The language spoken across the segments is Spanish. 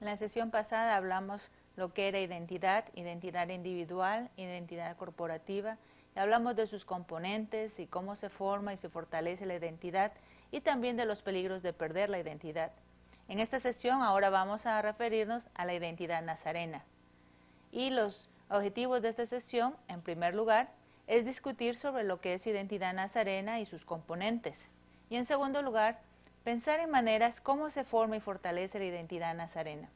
En la sesión pasada hablamos lo que era identidad, identidad individual, identidad corporativa, y hablamos de sus componentes y cómo se forma y se fortalece la identidad y también de los peligros de perder la identidad. En esta sesión ahora vamos a referirnos a la identidad nazarena. Y los objetivos de esta sesión, en primer lugar, es discutir sobre lo que es identidad nazarena y sus componentes. Y en segundo lugar, pensar en maneras cómo se forma y fortalece la identidad nazarena.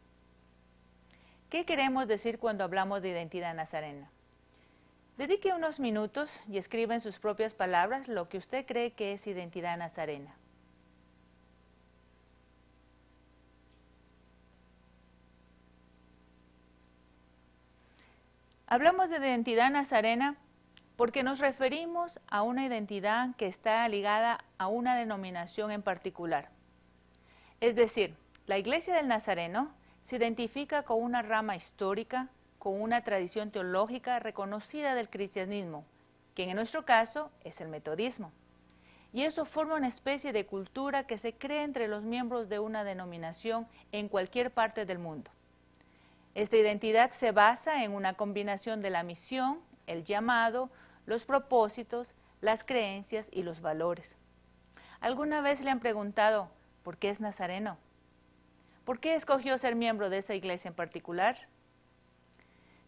¿Qué queremos decir cuando hablamos de identidad nazarena? Dedique unos minutos y escriba en sus propias palabras lo que usted cree que es identidad nazarena. Hablamos de identidad nazarena porque nos referimos a una identidad que está ligada a una denominación en particular. Es decir, la Iglesia del Nazareno se identifica con una rama histórica, con una tradición teológica reconocida del cristianismo, que en nuestro caso es el metodismo. Y eso forma una especie de cultura que se crea entre los miembros de una denominación en cualquier parte del mundo. Esta identidad se basa en una combinación de la misión, el llamado, los propósitos, las creencias y los valores. ¿Alguna vez le han preguntado por qué es nazareno? ¿Por qué escogió ser miembro de esa iglesia en particular?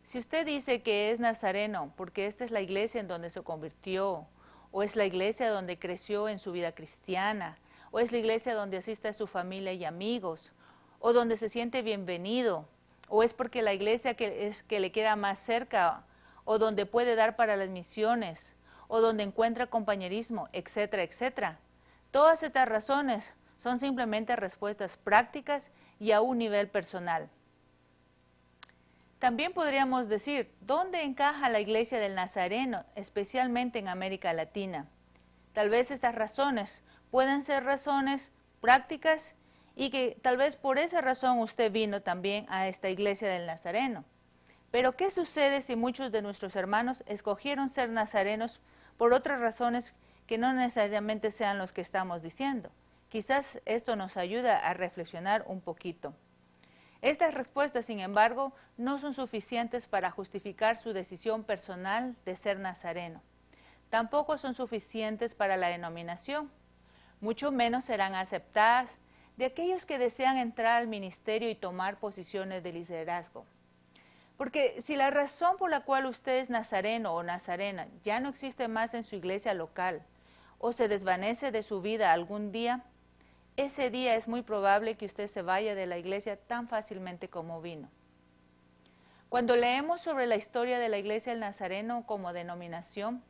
Si usted dice que es nazareno porque esta es la iglesia en donde se convirtió, o es la iglesia donde creció en su vida cristiana, o es la iglesia donde asiste a su familia y amigos, o donde se siente bienvenido, o es porque la iglesia que le queda más cerca, o donde puede dar para las misiones, o donde encuentra compañerismo, etcétera, etcétera. Todas estas razones son simplemente respuestas prácticas y a un nivel personal. También podríamos decir, ¿dónde encaja la Iglesia del Nazareno, especialmente en América Latina? Tal vez estas razones pueden ser razones prácticas y que tal vez por esa razón usted vino también a esta Iglesia del Nazareno. Pero ¿qué sucede si muchos de nuestros hermanos escogieron ser nazarenos por otras razones que no necesariamente sean los que estamos diciendo? Quizás esto nos ayuda a reflexionar un poquito. Estas respuestas, sin embargo, no son suficientes para justificar su decisión personal de ser nazareno. Tampoco son suficientes para la denominación. Mucho menos serán aceptadas de aquellos que desean entrar al ministerio y tomar posiciones de liderazgo. Porque si la razón por la cual usted es nazareno o nazarena ya no existe más en su iglesia local o se desvanece de su vida algún día, ese día es muy probable que usted se vaya de la iglesia tan fácilmente como vino. Cuando leemos sobre la historia de la Iglesia del Nazareno como denominación,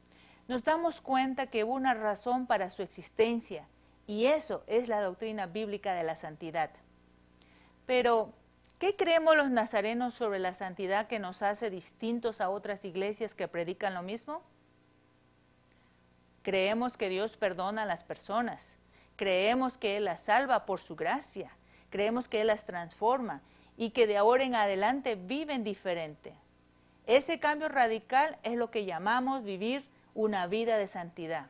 nos damos cuenta que hubo una razón para su existencia, y eso es la doctrina bíblica de la santidad. Pero, ¿qué creemos los nazarenos sobre la santidad que nos hace distintos a otras iglesias que predican lo mismo? Creemos que Dios perdona a las personas, creemos que Él las salva por su gracia, creemos que Él las transforma y que de ahora en adelante viven diferente. Ese cambio radical es lo que llamamos vivir una vida de santidad.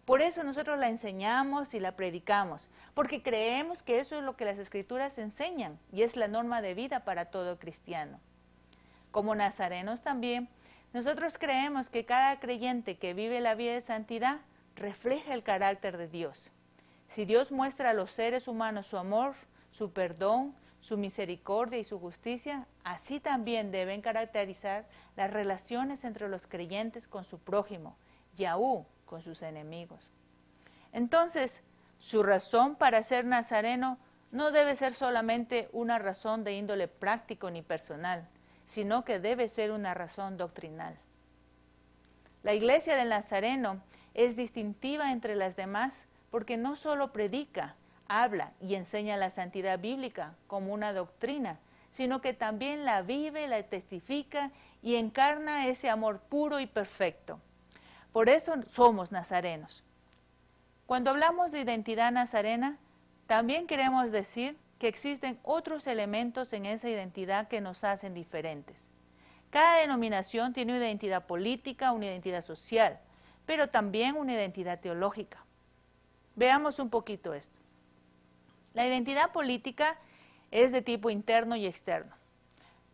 Por eso nosotros la enseñamos y la predicamos, porque creemos que eso es lo que las Escrituras enseñan y es la norma de vida para todo cristiano. Como nazarenos también, nosotros creemos que cada creyente que vive la vida de santidad refleja el carácter de Dios. Si Dios muestra a los seres humanos su amor, su perdón, su misericordia y su justicia, así también deben caracterizar las relaciones entre los creyentes con su prójimo y aún con sus enemigos. Entonces, su razón para ser nazareno no debe ser solamente una razón de índole práctico ni personal, sino que debe ser una razón doctrinal. La Iglesia del Nazareno es distintiva entre las demás porque no solo predica, habla y enseña la santidad bíblica como una doctrina, sino que también la vive, la testifica y encarna ese amor puro y perfecto. Por eso somos nazarenos. Cuando hablamos de identidad nazarena, también queremos decir que existen otros elementos en esa identidad que nos hacen diferentes. Cada denominación tiene una identidad política, una identidad social, pero también una identidad teológica. Veamos un poquito esto. La identidad política es de tipo interno y externo.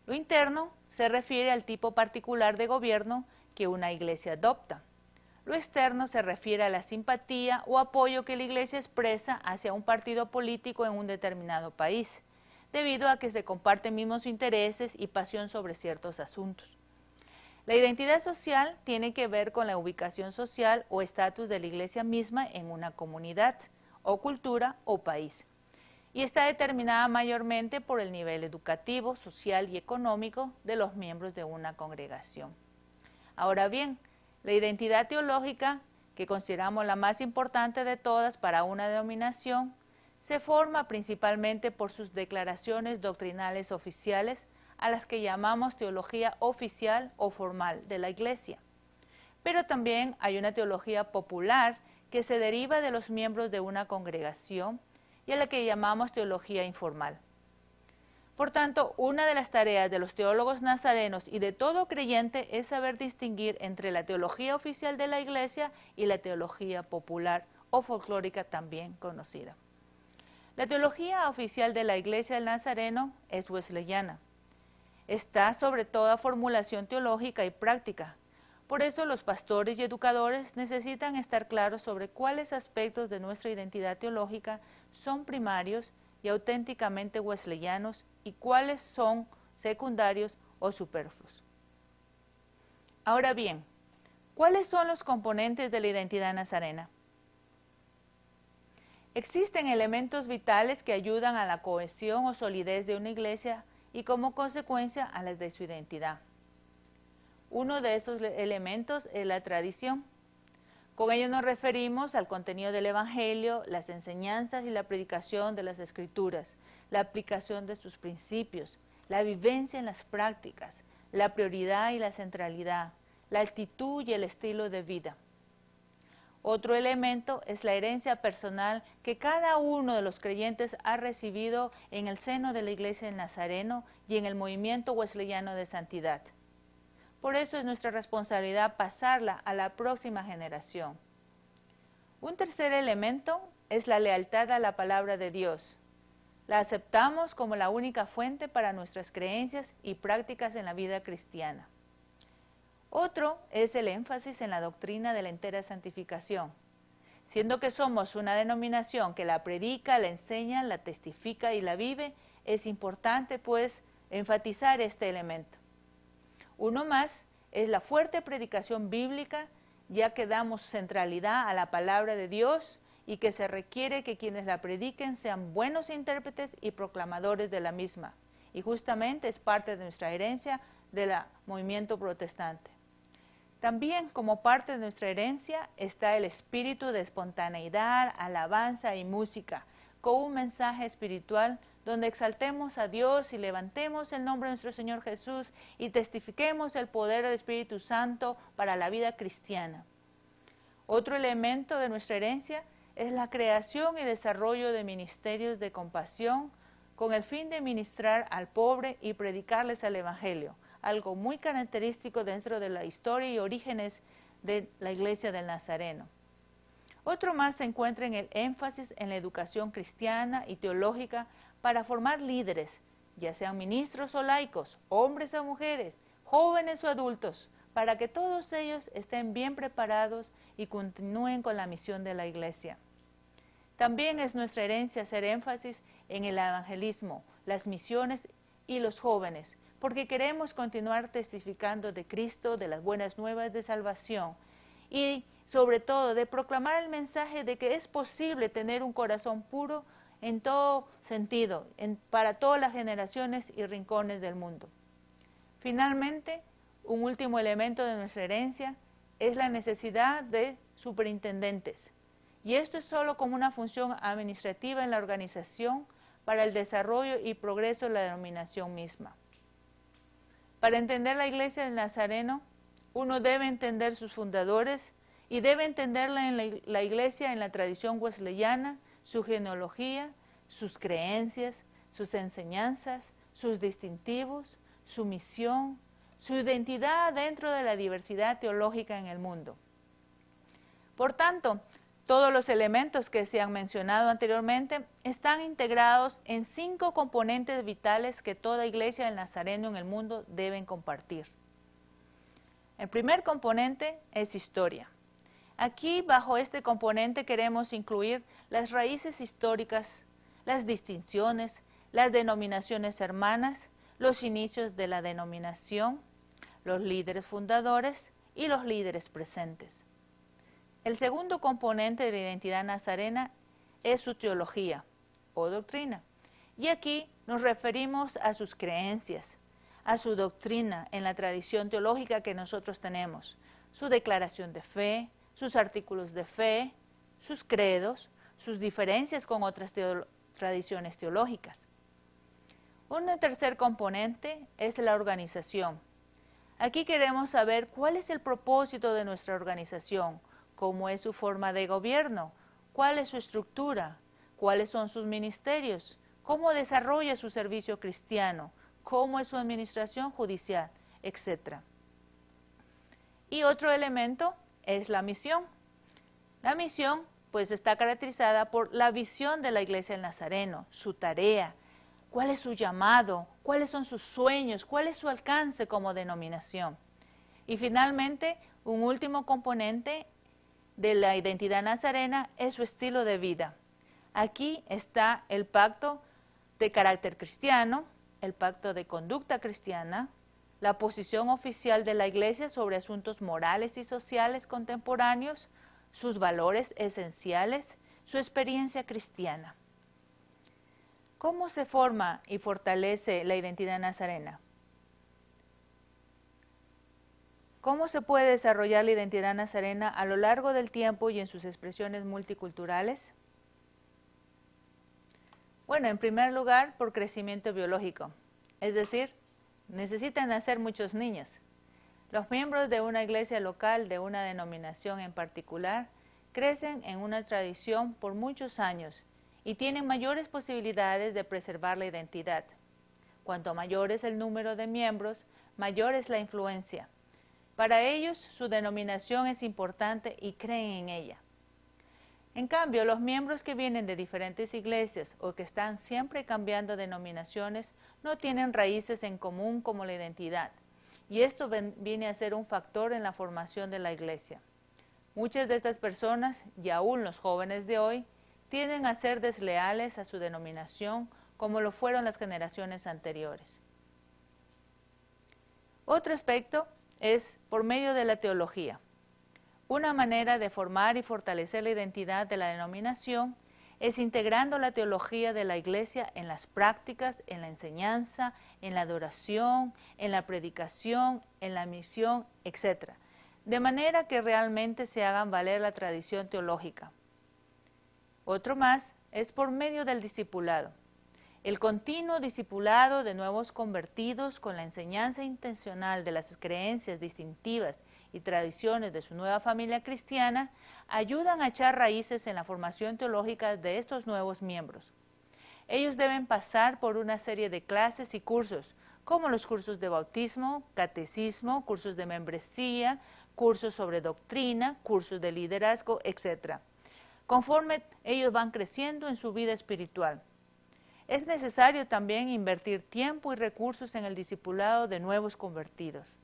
Lo interno se refiere al tipo particular de gobierno que una iglesia adopta. Lo externo se refiere a la simpatía o apoyo que la iglesia expresa hacia un partido político en un determinado país, debido a que se comparten mismos intereses y pasión sobre ciertos asuntos. La identidad social tiene que ver con la ubicación social o estatus de la iglesia misma en una comunidad, o cultura, o país, y está determinada mayormente por el nivel educativo, social y económico de los miembros de una congregación. Ahora bien, la identidad teológica, que consideramos la más importante de todas para una denominación, se forma principalmente por sus declaraciones doctrinales oficiales, a las que llamamos teología oficial o formal de la Iglesia. Pero también hay una teología popular que se deriva de los miembros de una congregación y a la que llamamos teología informal. Por tanto, una de las tareas de los teólogos nazarenos y de todo creyente es saber distinguir entre la teología oficial de la Iglesia y la teología popular o folclórica también conocida. La teología oficial de la Iglesia del Nazareno es wesleyana. Está sobre toda formulación teológica y práctica. Por eso los pastores y educadores necesitan estar claros sobre cuáles aspectos de nuestra identidad teológica son primarios y auténticamente wesleyanos y cuáles son secundarios o superfluos. Ahora bien, ¿cuáles son los componentes de la identidad nazarena? Existen elementos vitales que ayudan a la cohesión o solidez de una iglesia y como consecuencia a las de su identidad. Uno de esos elementos es la tradición. Con ello nos referimos al contenido del Evangelio, las enseñanzas y la predicación de las Escrituras, la aplicación de sus principios, la vivencia en las prácticas, la prioridad y la centralidad, la actitud y el estilo de vida. Otro elemento es la herencia personal que cada uno de los creyentes ha recibido en el seno de la Iglesia del Nazareno y en el movimiento wesleyano de santidad. Por eso es nuestra responsabilidad pasarla a la próxima generación. Un tercer elemento es la lealtad a la palabra de Dios. La aceptamos como la única fuente para nuestras creencias y prácticas en la vida cristiana. Otro es el énfasis en la doctrina de la entera santificación. Siendo que somos una denominación que la predica, la enseña, la testifica y la vive, es importante pues enfatizar este elemento. Uno más es la fuerte predicación bíblica, ya que damos centralidad a la palabra de Dios y que se requiere que quienes la prediquen sean buenos intérpretes y proclamadores de la misma. Y justamente es parte de nuestra herencia del movimiento protestante. También como parte de nuestra herencia está el espíritu de espontaneidad, alabanza y música, con un mensaje espiritual donde exaltemos a Dios y levantemos el nombre de nuestro Señor Jesús y testifiquemos el poder del Espíritu Santo para la vida cristiana. Otro elemento de nuestra herencia es la creación y desarrollo de ministerios de compasión con el fin de ministrar al pobre y predicarles el Evangelio, algo muy característico dentro de la historia y orígenes de la Iglesia del Nazareno. Otro más se encuentra en el énfasis en la educación cristiana y teológica para formar líderes, ya sean ministros o laicos, hombres o mujeres, jóvenes o adultos, para que todos ellos estén bien preparados y continúen con la misión de la Iglesia. También es nuestra herencia hacer énfasis en el evangelismo, las misiones y los jóvenes, porque queremos continuar testificando de Cristo, de las buenas nuevas de salvación y sobre todo de proclamar el mensaje de que es posible tener un corazón puro en todo sentido, para todas las generaciones y rincones del mundo. Finalmente, un último elemento de nuestra herencia es la necesidad de superintendentes. Y esto es solo como una función administrativa en la organización para el desarrollo y progreso de la denominación misma. Para entender la Iglesia del Nazareno, uno debe entender sus fundadores y debe entenderla en la Iglesia en la tradición wesleyana, su genealogía, sus creencias, sus enseñanzas, sus distintivos, su misión, su identidad dentro de la diversidad teológica en el mundo. Por tanto, Todos los elementos que se han mencionado anteriormente están integrados en 5 componentes vitales que toda iglesia del Nazareno en el mundo deben compartir. El primer componente es historia. Aquí, bajo este componente, queremos incluir las raíces históricas, las distinciones, las denominaciones hermanas, los inicios de la denominación, los líderes fundadores y los líderes presentes. El segundo componente de la identidad nazarena es su teología o doctrina. Y aquí nos referimos a sus creencias, a su doctrina en la tradición teológica que nosotros tenemos, su declaración de fe, sus artículos de fe, sus credos, sus diferencias con otras tradiciones teológicas. Un tercer componente es la organización. Aquí queremos saber cuál es el propósito de nuestra organización, cómo es su forma de gobierno, cuál es su estructura, cuáles son sus ministerios, cómo desarrolla su servicio cristiano, cómo es su administración judicial, etc. Y otro elemento es la misión. La misión pues está caracterizada por la visión de la Iglesia del Nazareno, su tarea, cuál es su llamado, cuáles son sus sueños, cuál es su alcance como denominación. Y finalmente, un último componente de la identidad nazarena es su estilo de vida. Aquí está el pacto de carácter cristiano, el pacto de conducta cristiana, la posición oficial de la Iglesia sobre asuntos morales y sociales contemporáneos, sus valores esenciales, su experiencia cristiana. ¿Cómo se forma y fortalece la identidad nazarena? ¿Cómo se puede desarrollar la identidad nazarena a lo largo del tiempo y en sus expresiones multiculturales? Bueno, en primer lugar, por crecimiento biológico, es decir, necesitan nacer muchos niños. Los miembros de una iglesia local, de una denominación en particular, crecen en una tradición por muchos años y tienen mayores posibilidades de preservar la identidad. Cuanto mayor es el número de miembros, mayor es la influencia. Para ellos, su denominación es importante y creen en ella. En cambio, los miembros que vienen de diferentes iglesias o que están siempre cambiando denominaciones no tienen raíces en común como la identidad, y esto viene a ser un factor en la formación de la iglesia. Muchas de estas personas, y aún los jóvenes de hoy, tienden a ser desleales a su denominación como lo fueron las generaciones anteriores. Otro aspecto es por medio de la teología. Una manera de formar y fortalecer la identidad de la denominación es integrando la teología de la iglesia en las prácticas, en la enseñanza, en la adoración, en la predicación, en la misión, etc. De manera que realmente se hagan valer la tradición teológica. Otro más es por medio del discipulado. El continuo discipulado de nuevos convertidos con la enseñanza intencional de las creencias distintivas y tradiciones de su nueva familia cristiana ayudan a echar raíces en la formación teológica de estos nuevos miembros. Ellos deben pasar por una serie de clases y cursos, como los cursos de bautismo, catecismo, cursos de membresía, cursos sobre doctrina, cursos de liderazgo, etc. Conforme ellos van creciendo en su vida espiritual. Es necesario también invertir tiempo y recursos en el discipulado de nuevos convertidos.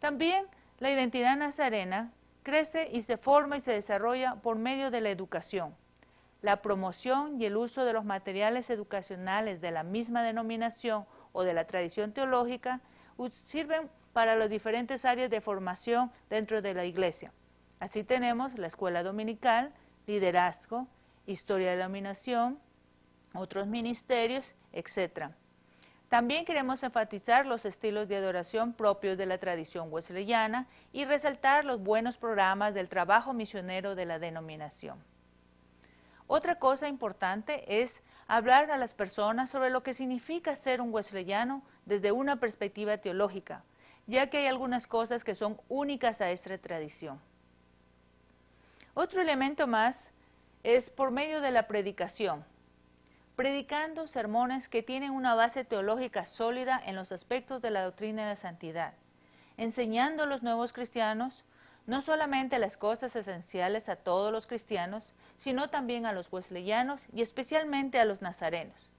También la identidad nazarena crece y se forma y se desarrolla por medio de la educación. La promoción y el uso de los materiales educacionales de la misma denominación o de la tradición teológica sirven para las diferentes áreas de formación dentro de la iglesia. Así tenemos la escuela dominical, liderazgo, historia de la denominación, otros ministerios, etc. También queremos enfatizar los estilos de adoración propios de la tradición wesleyana y resaltar los buenos programas del trabajo misionero de la denominación. Otra cosa importante es hablar a las personas sobre lo que significa ser un wesleyano desde una perspectiva teológica, ya que hay algunas cosas que son únicas a esta tradición. Otro elemento más es por medio de la predicación, predicando sermones que tienen una base teológica sólida en los aspectos de la doctrina de la santidad, enseñando a los nuevos cristianos no solamente las cosas esenciales a todos los cristianos, sino también a los wesleyanos y especialmente a los nazarenos.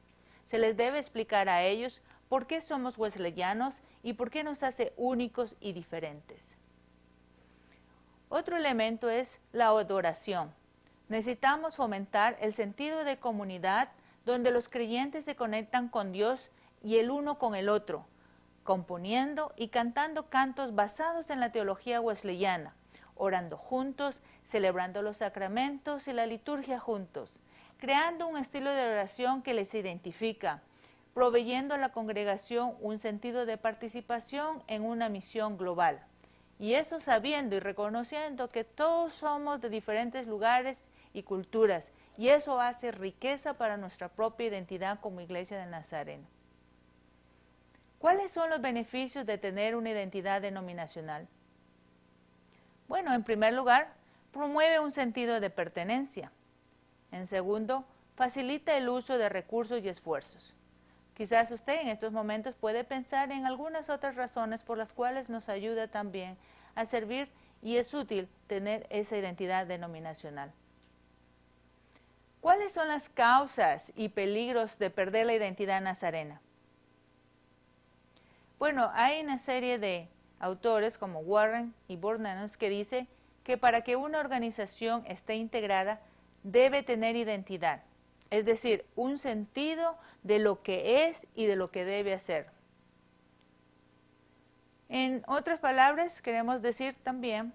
Se les debe explicar a ellos por qué somos wesleyanos y por qué nos hace únicos y diferentes. Otro elemento es la adoración. Necesitamos fomentar el sentido de comunidad donde los creyentes se conectan con Dios y el uno con el otro, componiendo y cantando cantos basados en la teología wesleyana, orando juntos, celebrando los sacramentos y la liturgia juntos, creando un estilo de oración que les identifica, proveyendo a la congregación un sentido de participación en una misión global. Y eso sabiendo y reconociendo que todos somos de diferentes lugares y culturas, y eso hace riqueza para nuestra propia identidad como Iglesia del Nazareno. ¿Cuáles son los beneficios de tener una identidad denominacional? Bueno, en primer lugar, promueve un sentido de pertenencia. En segundo, facilita el uso de recursos y esfuerzos. Quizás usted en estos momentos puede pensar en algunas otras razones por las cuales nos ayuda también a servir y es útil tener esa identidad denominacional. ¿Cuáles son las causas y peligros de perder la identidad nazarena? Bueno, hay una serie de autores como Warren y Bornanos que dice que para que una organización esté integrada debe tener identidad, es decir, un sentido de lo que es y de lo que debe hacer. En otras palabras, queremos decir también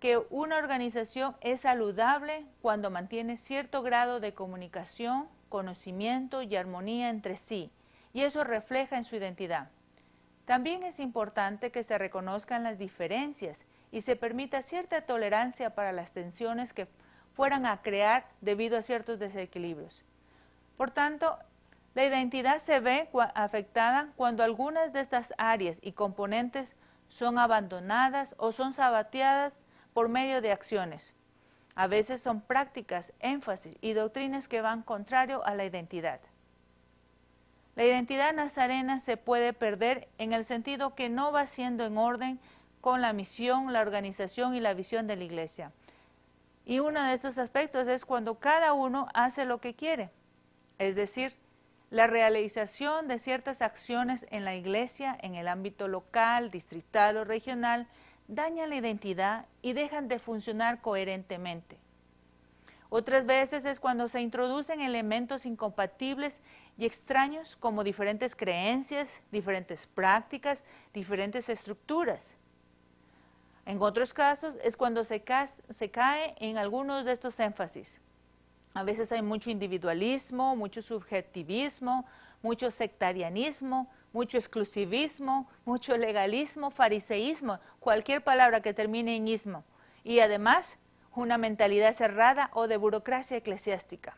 que una organización es saludable cuando mantiene cierto grado de comunicación, conocimiento y armonía entre sí, y eso refleja en su identidad. También es importante que se reconozcan las diferencias y se permita cierta tolerancia para las tensiones que fueran a crear debido a ciertos desequilibrios. Por tanto, la identidad se ve afectada cuando algunas de estas áreas y componentes son abandonadas o son saboteadas por medio de acciones. A veces son prácticas, énfasis y doctrinas que van contrario a la identidad. La identidad nazarena se puede perder en el sentido que no va siendo en orden con la misión, la organización y la visión de la Iglesia. Y uno de esos aspectos es cuando cada uno hace lo que quiere, es decir, la realización de ciertas acciones en la Iglesia, en el ámbito local, distrital o regional, dañan la identidad y dejan de funcionar coherentemente. Otras veces es cuando se introducen elementos incompatibles y extraños como diferentes creencias, diferentes prácticas, diferentes estructuras. En otros casos es cuando se cae en algunos de estos énfasis. A veces hay mucho individualismo, mucho subjetivismo, mucho sectarianismo, mucho exclusivismo, mucho legalismo, fariseísmo, cualquier palabra que termine en ismo. Y además, una mentalidad cerrada o de burocracia eclesiástica.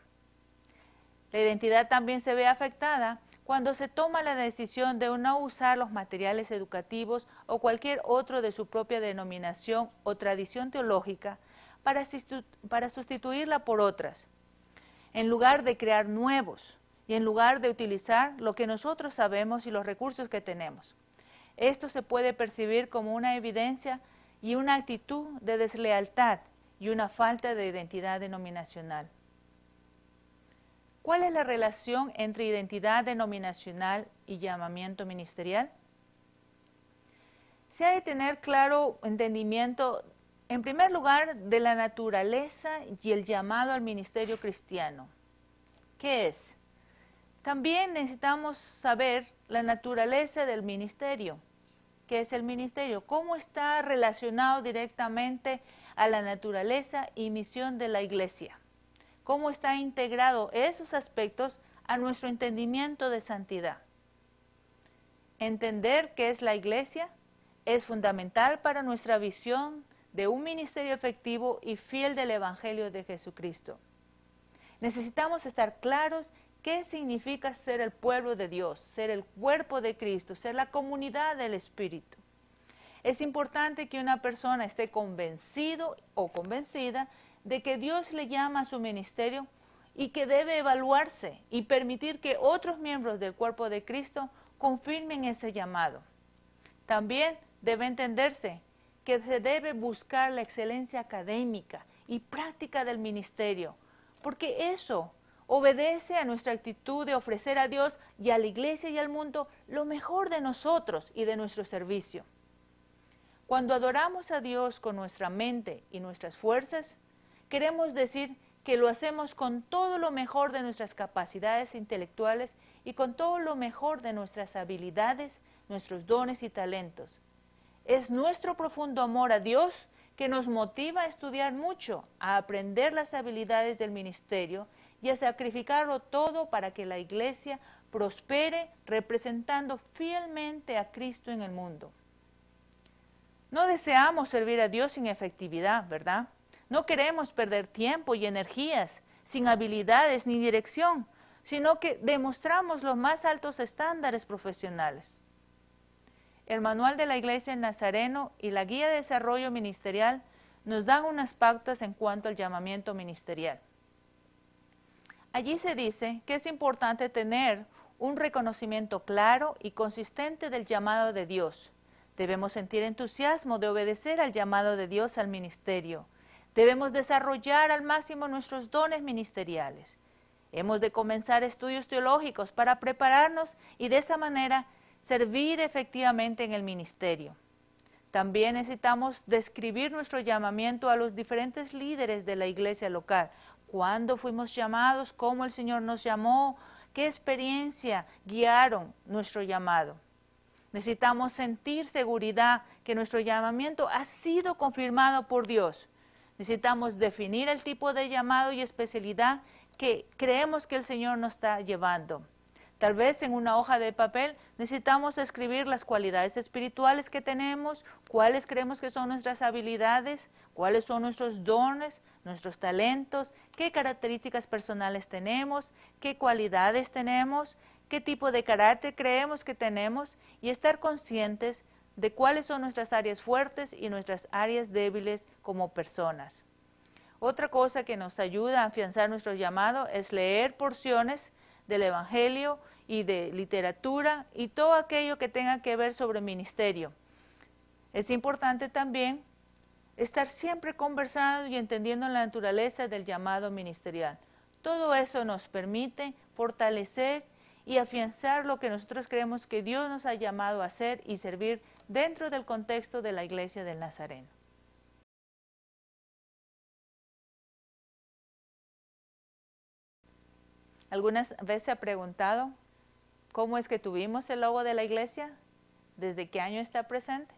La identidad también se ve afectada cuando se toma la decisión de no usar los materiales educativos o cualquier otro de su propia denominación o tradición teológica para sustituirla por otras, en lugar de crear nuevos y en lugar de utilizar lo que nosotros sabemos y los recursos que tenemos. Esto se puede percibir como una evidencia y una actitud de deslealtad y una falta de identidad denominacional. ¿Cuál es la relación entre identidad denominacional y llamamiento ministerial? Se ha de tener claro entendimiento, en primer lugar, de la naturaleza y el llamado al ministerio cristiano. ¿Qué es? También necesitamos saber la naturaleza del ministerio. ¿Qué es el ministerio? ¿Cómo está relacionado directamente a la naturaleza y misión de la Iglesia? ¿Cómo está integrado esos aspectos a nuestro entendimiento de santidad? Entender qué es la Iglesia es fundamental para nuestra visión de un ministerio efectivo y fiel del Evangelio de Jesucristo. Necesitamos estar claros qué significa ser el pueblo de Dios, ser el cuerpo de Cristo, ser la comunidad del Espíritu. Es importante que una persona esté convencido o convencida de que Dios le llama a su ministerio y que debe evaluarse y permitir que otros miembros del cuerpo de Cristo confirmen ese llamado. También debe entenderse que se debe buscar la excelencia académica y práctica del ministerio, porque eso obedece a nuestra actitud de ofrecer a Dios y a la iglesia y al mundo lo mejor de nosotros y de nuestro servicio. Cuando adoramos a Dios con nuestra mente y nuestras fuerzas, queremos decir que lo hacemos con todo lo mejor de nuestras capacidades intelectuales y con todo lo mejor de nuestras habilidades, nuestros dones y talentos. Es nuestro profundo amor a Dios que nos motiva a estudiar mucho, a aprender las habilidades del ministerio y a sacrificarlo todo para que la iglesia prospere representando fielmente a Cristo en el mundo. No deseamos servir a Dios sin efectividad, ¿verdad? No queremos perder tiempo y energías sin habilidades ni dirección, sino que demostramos los más altos estándares profesionales. El Manual de la Iglesia del Nazareno y la Guía de Desarrollo Ministerial nos dan unas pautas en cuanto al llamamiento ministerial. Allí se dice que es importante tener un reconocimiento claro y consistente del llamado de Dios. Debemos sentir entusiasmo de obedecer al llamado de Dios al ministerio. Debemos desarrollar al máximo nuestros dones ministeriales. Hemos de comenzar estudios teológicos para prepararnos y de esa manera servir efectivamente en el ministerio. También necesitamos describir nuestro llamamiento a los diferentes líderes de la iglesia local. ¿Cuándo fuimos llamados? ¿Cómo el Señor nos llamó? ¿Qué experiencia guiaron nuestro llamado? Necesitamos sentir seguridad que nuestro llamamiento ha sido confirmado por Dios. Necesitamos definir el tipo de llamado y especialidad que creemos que el Señor nos está llevando. Tal vez en una hoja de papel necesitamos escribir las cualidades espirituales que tenemos, cuáles creemos que son nuestras habilidades, cuáles son nuestros dones, nuestros talentos, qué características personales tenemos, qué cualidades tenemos, qué tipo de carácter creemos que tenemos y estar conscientes de cuáles son nuestras áreas fuertes y nuestras áreas débiles como personas. Otra cosa que nos ayuda a afianzar nuestro llamado es leer porciones del Evangelio y de literatura y todo aquello que tenga que ver sobre ministerio. Es importante también estar siempre conversando y entendiendo la naturaleza del llamado ministerial. Todo eso nos permite fortalecer y afianzar lo que nosotros creemos que Dios nos ha llamado a hacer y servir dentro del contexto de la Iglesia del Nazareno. ¿Algunas veces se ha preguntado cómo es que tuvimos el logo de la iglesia? ¿Desde qué año está presente?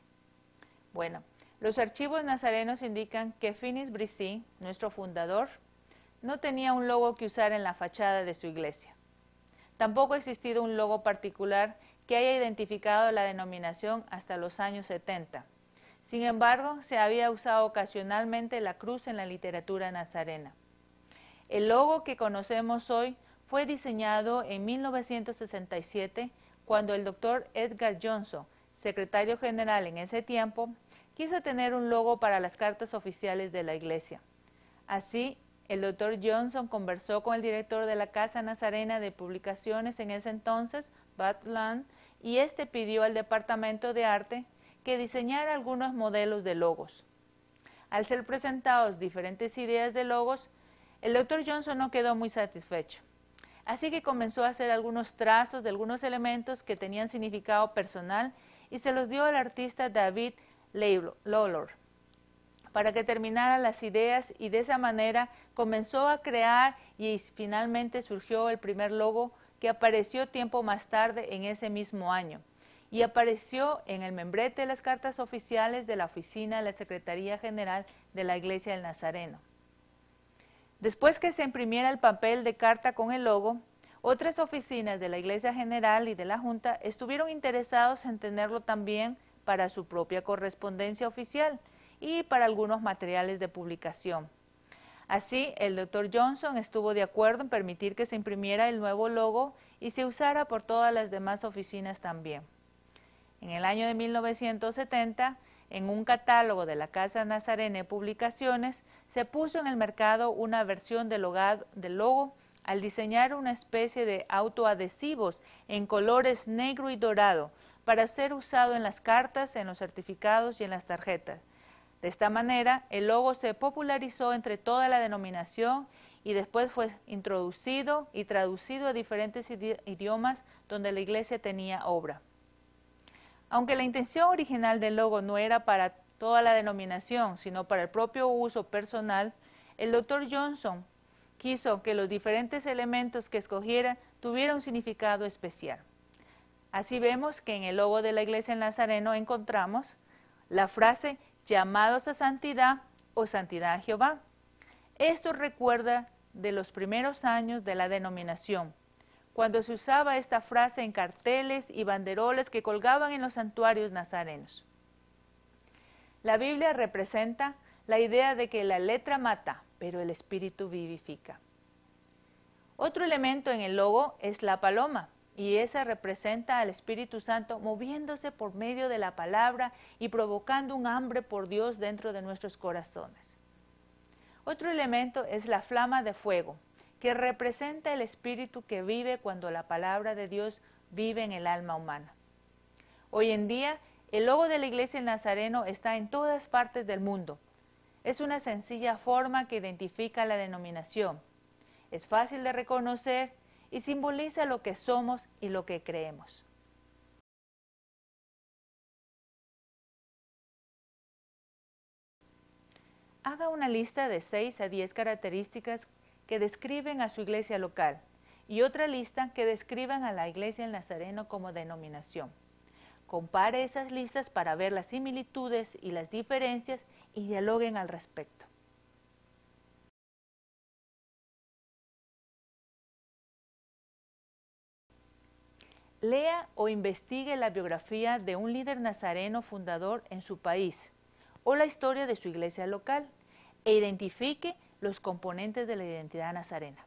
Bueno, los archivos nazarenos indican que Finis Brissi, nuestro fundador, no tenía un logo que usar en la fachada de su iglesia. Tampoco ha existido un logo particular que haya identificado la denominación hasta los años 70. Sin embargo, se había usado ocasionalmente la cruz en la literatura nazarena. El logo que conocemos hoy fue diseñado en 1967 cuando el doctor Edgar Johnson, secretario general en ese tiempo, quiso tener un logo para las cartas oficiales de la iglesia. Así, el doctor Johnson conversó con el director de la Casa Nazarena de Publicaciones en ese entonces, Bud Land, y este pidió al Departamento de Arte que diseñara algunos modelos de logos. Al ser presentados diferentes ideas de logos, el doctor Johnson no quedó muy satisfecho. Así que comenzó a hacer algunos trazos de algunos elementos que tenían significado personal y se los dio al artista David Lawlor para que terminara las ideas y de esa manera comenzó a crear y finalmente surgió el primer logo que apareció tiempo más tarde en ese mismo año y apareció en el membrete de las cartas oficiales de la oficina de la Secretaría General de la Iglesia del Nazareno. Después que se imprimiera el papel de carta con el logo, otras oficinas de la Iglesia General y de la Junta estuvieron interesados en tenerlo también para su propia correspondencia oficial y para algunos materiales de publicación. Así, el Dr. Johnson estuvo de acuerdo en permitir que se imprimiera el nuevo logo y se usara por todas las demás oficinas también. En el año de 1970, en un catálogo de la Casa Nazarena de Publicaciones, se puso en el mercado una versión del logo al diseñar una especie de autoadhesivos en colores negro y dorado para ser usado en las cartas, en los certificados y en las tarjetas. De esta manera, el logo se popularizó entre toda la denominación y después fue introducido y traducido a diferentes idiomas donde la iglesia tenía obra. Aunque la intención original del logo no era para toda la denominación, sino para el propio uso personal, el Dr. Johnson quiso que los diferentes elementos que escogiera tuvieran un significado especial. Así vemos que en el logo de la Iglesia del Nazareno encontramos la frase llamados a santidad o santidad a Jehová. Esto recuerda de los primeros años de la denominación, cuando se usaba esta frase en carteles y banderoles que colgaban en los santuarios nazarenos. La Biblia representa la idea de que la letra mata, pero el espíritu vivifica. Otro elemento en el logo es la paloma, y esa representa al Espíritu Santo moviéndose por medio de la palabra y provocando un hambre por Dios dentro de nuestros corazones. Otro elemento es la flama de fuego, que representa el espíritu que vive cuando la palabra de Dios vive en el alma humana. Hoy en día, el logo de la Iglesia del Nazareno está en todas partes del mundo. Es una sencilla forma que identifica la denominación. Es fácil de reconocer y simboliza lo que somos y lo que creemos. Haga una lista de 6 a 10 características que describen a su iglesia local y otra lista que describan a la Iglesia del Nazareno como denominación. Compare esas listas para ver las similitudes y las diferencias y dialoguen al respecto. Lea o investigue la biografía de un líder nazareno fundador en su país o la historia de su iglesia local e identifique los componentes de la identidad nazarena.